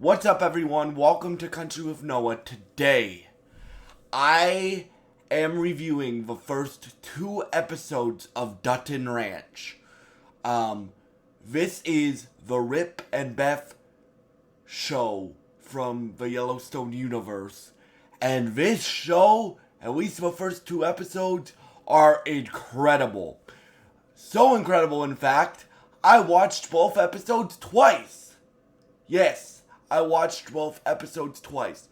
What's up, everyone? Welcome to Country with Noah. Today, I am reviewing the first 2 episodes of Dutton Ranch. This is the Rip and Beth show from the Yellowstone universe. And this show, at least the first 2 episodes, are incredible. So incredible, in fact, I watched both episodes twice. Yes, I watched both episodes twice.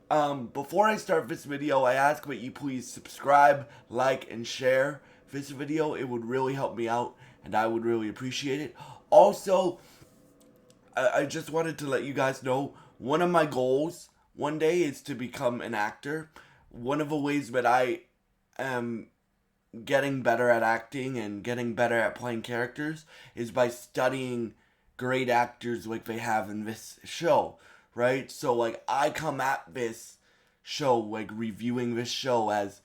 Before I start this video, I ask that you please subscribe, like, and share this video. It would really help me out, and I would really appreciate it. Also, I just wanted to let you guys know, one of my goals one day is to become an actor. One of the ways that I am getting better at acting and getting better at playing characters is by studying great actors like they have in this show, right? So, like, I come at this show, like, reviewing this show as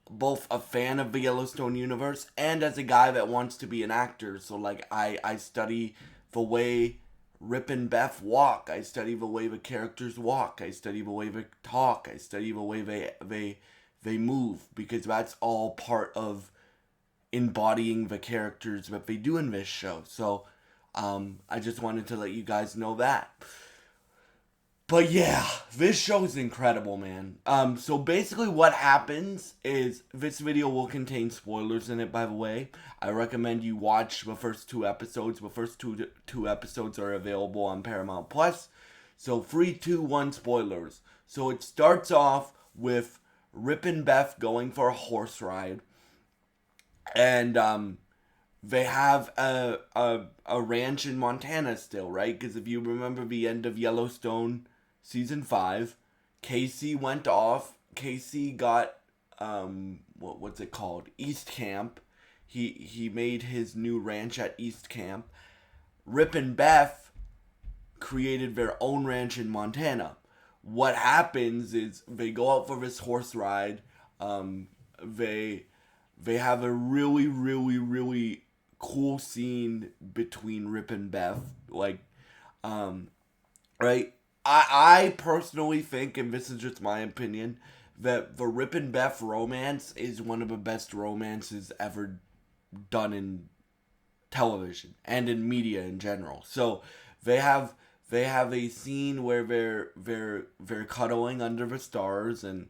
both a fan of the Yellowstone universe and as a guy that wants to be an actor. So, like, I study the way Rip and Beth walk. I study the way the characters walk. I study the way they talk. I study the way they move, because that's all part of embodying the characters that they do in this show. So, I just wanted to let you guys know that. But yeah, this show is incredible, man. So basically what happens is, this video will contain spoilers in it, by the way. I recommend you watch the first 2 episodes. The first two episodes are available on Paramount Plus. So 3, 2, 1 spoilers. So it starts off with Rip and Beth going for a horse ride. And, they have a ranch in Montana still, right? Because if you remember the end of Yellowstone Season 5, Casey went off. Casey got, what's it called? East Camp. He made his new ranch at East Camp. Rip and Beth created their own ranch in Montana. What happens is, they go out for this horse ride. They have a really cool scene between Rip and Beth. Like, right? I personally think, and this is just my opinion, that the Rip and Beth romance is one of the best romances ever done in television and in media in general. So they have a scene where they're cuddling under the stars, and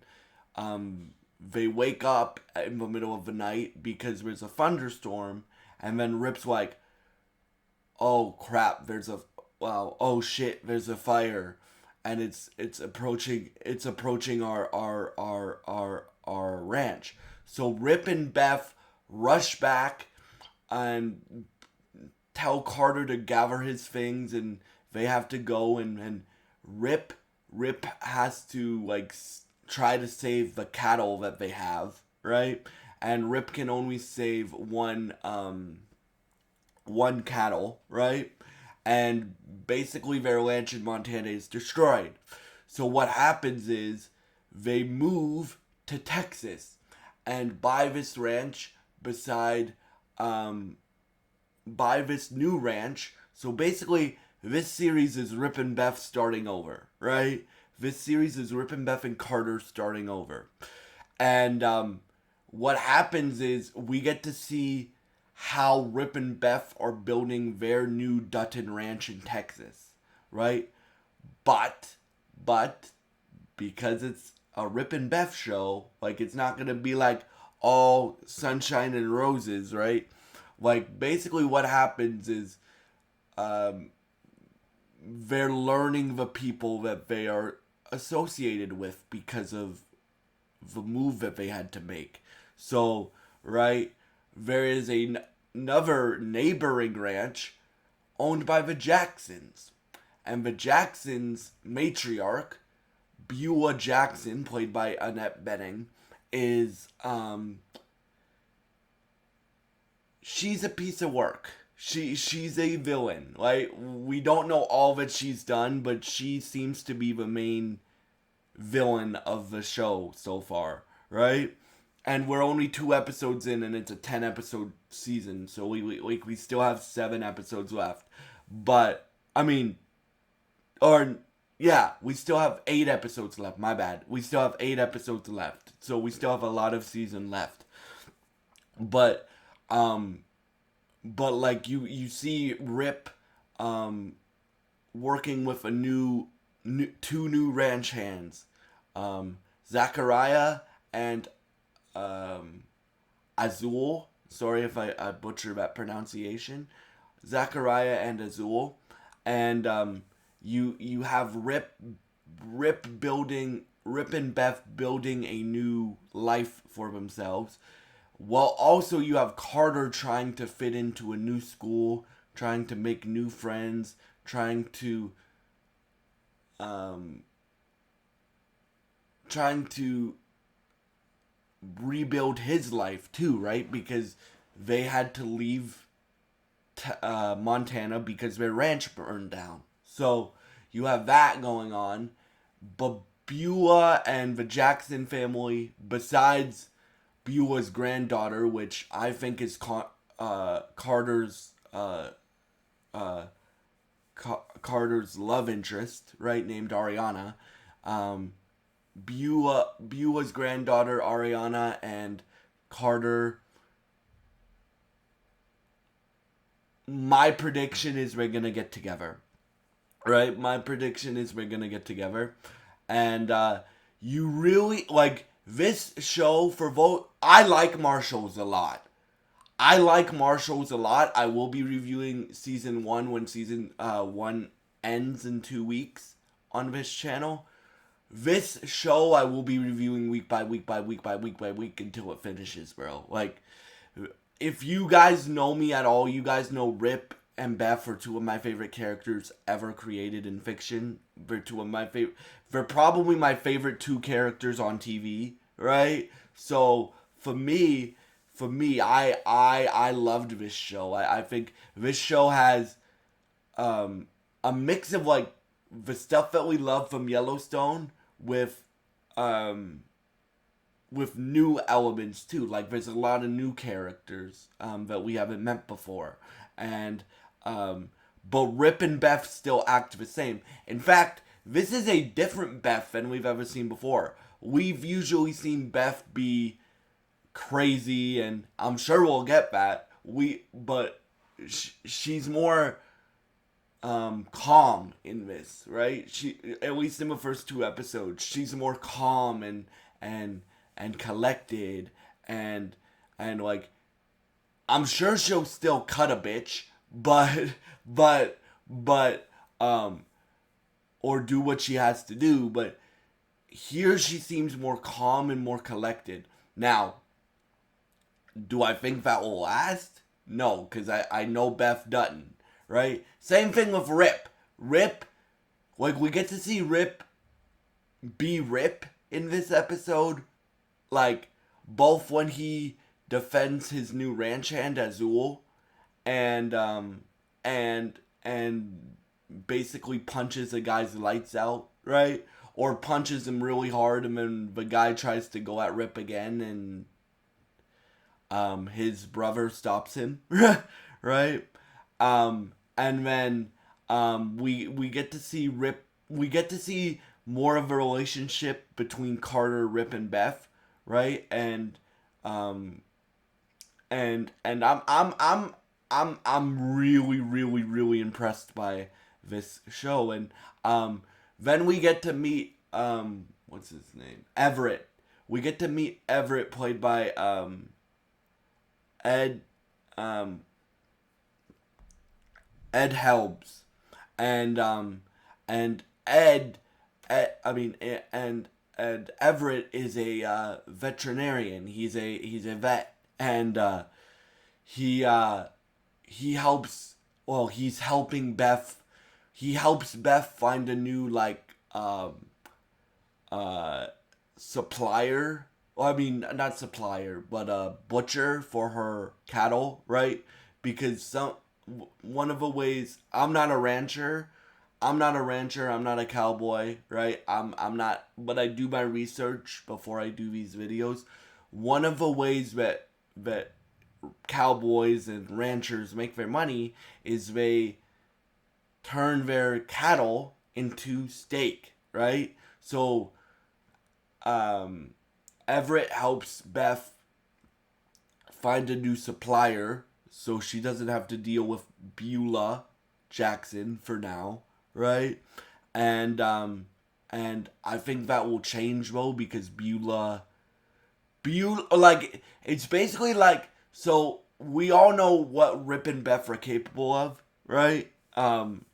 they wake up in the middle of the night because there's a thunderstorm. And then Rip's like, "Oh crap! Oh shit! There's a fire, and it's approaching our ranch." So Rip and Beth rush back and tell Carter to gather his things, and they have to go. And Rip has to, like, try to save the cattle that they have, right? And Rip can only save one cattle, right? And basically their ranch in Montana is destroyed. So what happens is, they move to Texas and buy this ranch buy this new ranch. So basically, this series is Rip and Beth starting over, right? This series is Rip and Beth and Carter starting over. And, what happens is, we get to see how Rip and Beth are building their new Dutton Ranch in Texas, right? But, because it's a Rip and Beth show, like, it's not gonna be, like, all sunshine and roses, right? Like, basically what happens is, they're learning the people that they are associated with because of the move that they had to make. So, right, there is another neighboring ranch owned by the Jacksons. And the Jacksons' matriarch, Beulah Jackson, played by Annette Bening, is, she's a piece of work. She's a villain. Like, we don't know all that she's done, but she seems to be the main villain of the show so far, right? And we're only 2 episodes in, and it's a 10-episode season, so we still have 7 episodes left. But, I mean, or Yeah, we still have 8 episodes left. My bad. We still have 8 episodes left. So we still have a lot of season left. But um like you see Rip um working with two new ranch hands. Zachariah and um Azul. Sorry if I butcher that pronunciation. Zachariah and Azul. And you have Rip and Beth building a new life for themselves. While also you have Carter trying to fit into a new school, trying to make new friends, trying to um trying to rebuild his life too, right? Because they had to leave Montana because their ranch burned down. So you have that going on. But Beulah and the Jackson family, besides Beulah's granddaughter, which I think is Carter's Carter's love interest, right, named Ariana. Um, Beulah's granddaughter Ariana and Carter. My prediction is we're gonna get together, right? My prediction is we're gonna get together, and you really like this show for vote. I like Marshalls a lot. I like Marshalls a lot. I will be reviewing season one when season one ends in 2 weeks on this channel. This show I will be reviewing week by week by week by week by week until it finishes, bro. Like, if you guys know me at all, you guys know Rip and Beth are two of my favorite characters ever created in fiction. They're two of my favorite. They're probably my favorite two characters on TV, right? So I loved this show. I think this show has a mix of like the stuff that we love from Yellowstone um with new elements too. Like there's a lot of new characters that we haven't met before, and but Rip and Beth still act the same. In fact, this is a different Beth than we've ever seen before. We've usually seen Beth be crazy, and I'm sure we'll get that. But she's more calm in this, right? She, at least in the first 2 episodes, she's more calm and collected, and like I'm sure she'll still cut a bitch, but but or do what she has to do, but here she seems more calm and more collected. Now, do I think that will last? No, because I know Beth Dutton, right? Same thing with Rip. Rip, like we get to see Rip be Rip in this episode, like both when he defends his new ranch hand Azul, and and basically punches a guy's lights out, right? Or punches him really hard, and then the guy tries to go at Rip again, and his brother stops him, right? And then we get to see Rip. We get to see more of a relationship between Carter, Rip, and Beth, right? I'm really really impressed by this show, and then we get to meet what's his name, Everett. We get to meet Everett, played by Ed um, Ed Helms, and Ed, I mean, and Everett is a veterinarian. He's a vet, and he he helps. Well, he's helping Beth. He helps Beth find a new like supplier. Well, I mean, not supplier, but a butcher for her cattle, right? Because one of the ways, I'm not a rancher. I'm not a rancher. I'm not a cowboy, right? I'm not, but I do my research before I do these videos. One of the ways that cowboys and ranchers make their money is they turn their cattle into steak, right? So Everett helps Beth find a new supplier so she doesn't have to deal with Beulah Jackson for now, right? And I think that will change though, because Beulah, like, it's basically like, so we all know what Rip and Beth are capable of, right?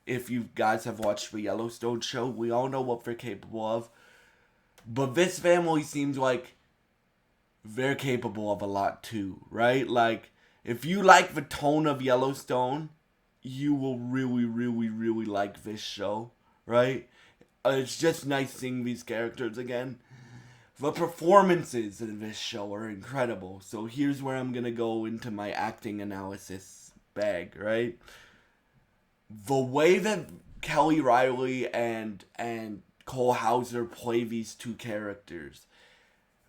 If you guys have watched the Yellowstone show, we all know what they're capable of. But this family seems like they're capable of a lot too, right? Like, if you like the tone of Yellowstone, you will really, really, really like this show, right? It's just nice seeing these characters again. The performances in this show are incredible. So here's where I'm gonna go into my acting analysis bag, right? The way that Kelly Riley and Cole Hauser play these two characters,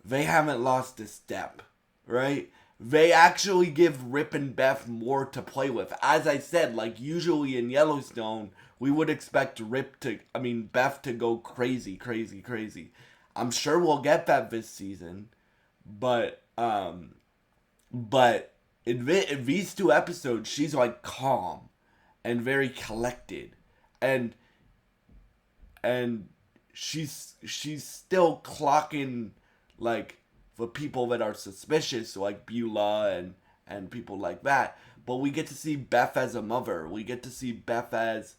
they haven't lost a step, right? They actually give Rip and Beth more to play with. As I said, like, usually in Yellowstone, we would expect Beth to go crazy, crazy, crazy. I'm sure we'll get that this season, but in these two episodes, she's like calm and very collected, and she's still clocking, like, the people that are suspicious, like Beulah and people like that. But we get to see Beth as a mother. We get to see Beth as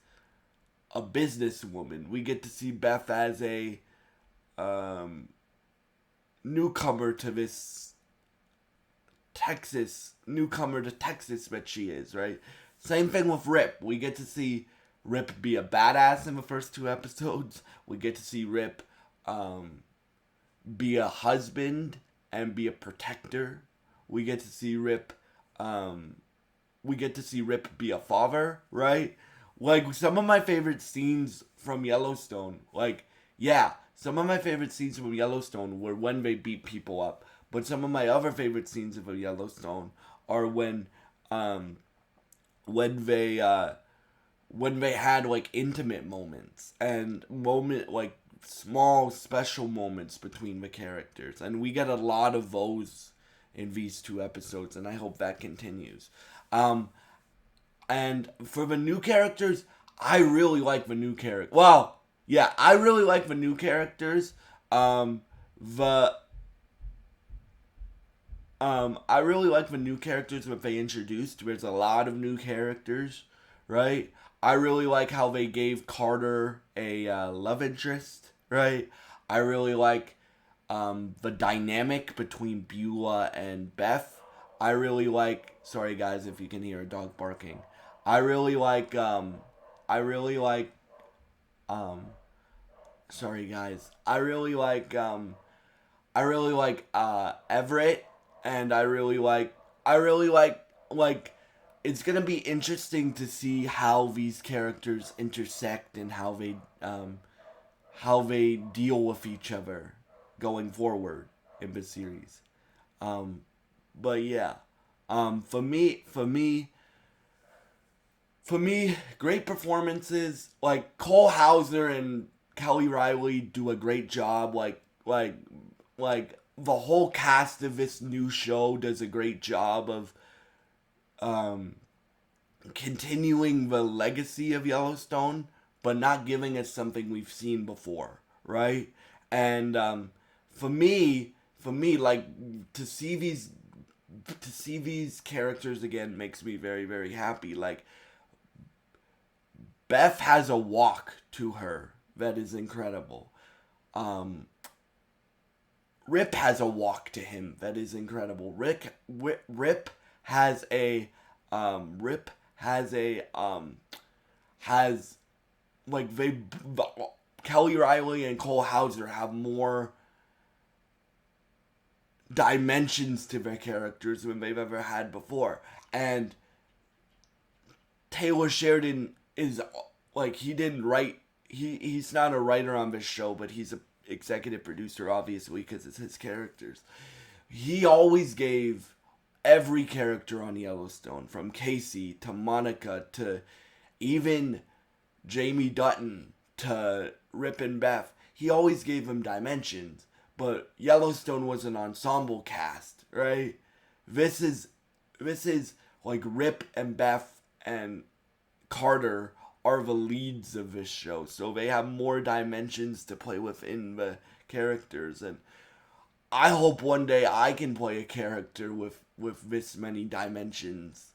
a businesswoman. We get to see Beth as a newcomer to Texas that she is, right? Same thing with Rip. We get to see Rip be a badass in the first two episodes. We get to see Rip be a husband and be a protector. We get to see Rip be a father, right? Like, some of my favorite scenes from Yellowstone, some of my favorite scenes from Yellowstone were when they beat people up. But some of my other favorite scenes of Yellowstone are when they had, like, intimate moments and small special moments between the characters, and we get a lot of those in these two episodes, and I hope that continues. And for the new characters, I really like the new characters. Well, yeah, I really like the new characters. I really like the new characters that they introduced. There's a lot of new characters, right? I really like how they gave Carter a love interest, right? I really like the dynamic between Beulah and Beth. I really like. Sorry guys, if you can hear a dog barking. I really like. Sorry guys. I really like. Everett, and I really like. It's gonna be interesting to see how these characters intersect and how they deal with each other going forward in the series. But yeah, for me, great performances. Like, Cole Hauser and Kelly Riley do a great job. Like the whole cast of this new show does a great job of continuing the legacy of Yellowstone, but not giving us something we've seen before, right? And for me, like, to see these characters again makes me very, very happy. Like, Beth has a walk to her that is incredible. Rip has a walk to him that is incredible. Rip has Kelly Riley and Cole Hauser have more dimensions to their characters than they've ever had before. And Taylor Sheridan is, like, he's not a writer on this show, but he's a executive producer, obviously, because it's his characters. He always gave every character on Yellowstone, from Casey to Monica to even Jamie Dutton to Rip and Beth, he always gave them dimensions. But Yellowstone was an ensemble cast, right? This is like Rip and Beth and Carter are the leads of this show, so they have more dimensions to play within the characters, and I hope one day I can play a character with this many dimensions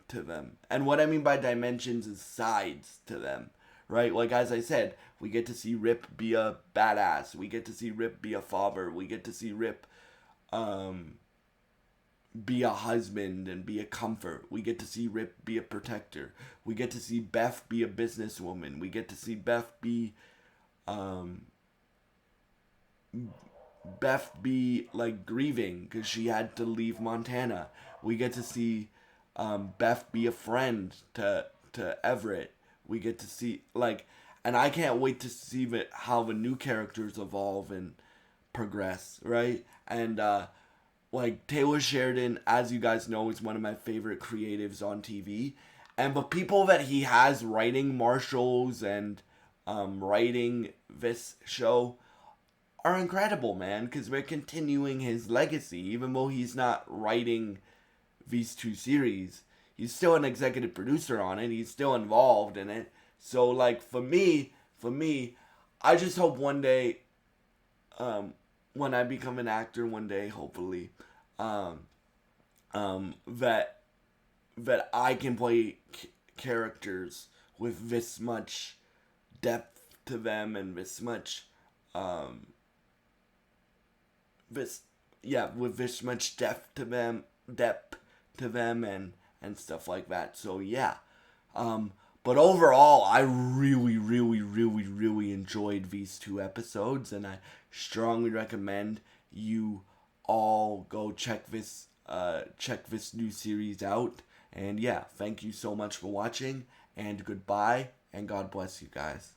to them. And what I mean by dimensions is sides to them, right? Like, as I said, we get to see Rip be a badass. We get to see Rip be a father. We get to see Rip be a husband and be a comfort. We get to see Rip be a protector. We get to see Beth be a businesswoman. We get to see Beth be like grieving because she had to leave Montana. We get to see Beth be a friend to Everett. We get to see and I can't wait to see how the new characters evolve and progress, right? And Taylor Sheridan, as you guys know, is one of my favorite creatives on TV. And the people that he has writing Marshalls and writing this show are incredible, man, because they're continuing his legacy. Even though he's not writing these two series, he's still an executive producer on it. He's still involved in it. So, for me, I just hope one day, when I become an actor one day, hopefully, that I can play characters with this much depth to them and this much, with this much depth to them, and stuff like that. So yeah, but overall, I really, really, really, really enjoyed these two episodes, and I strongly recommend you all go check this new series out. And yeah, thank you so much for watching, and goodbye, and God bless you guys.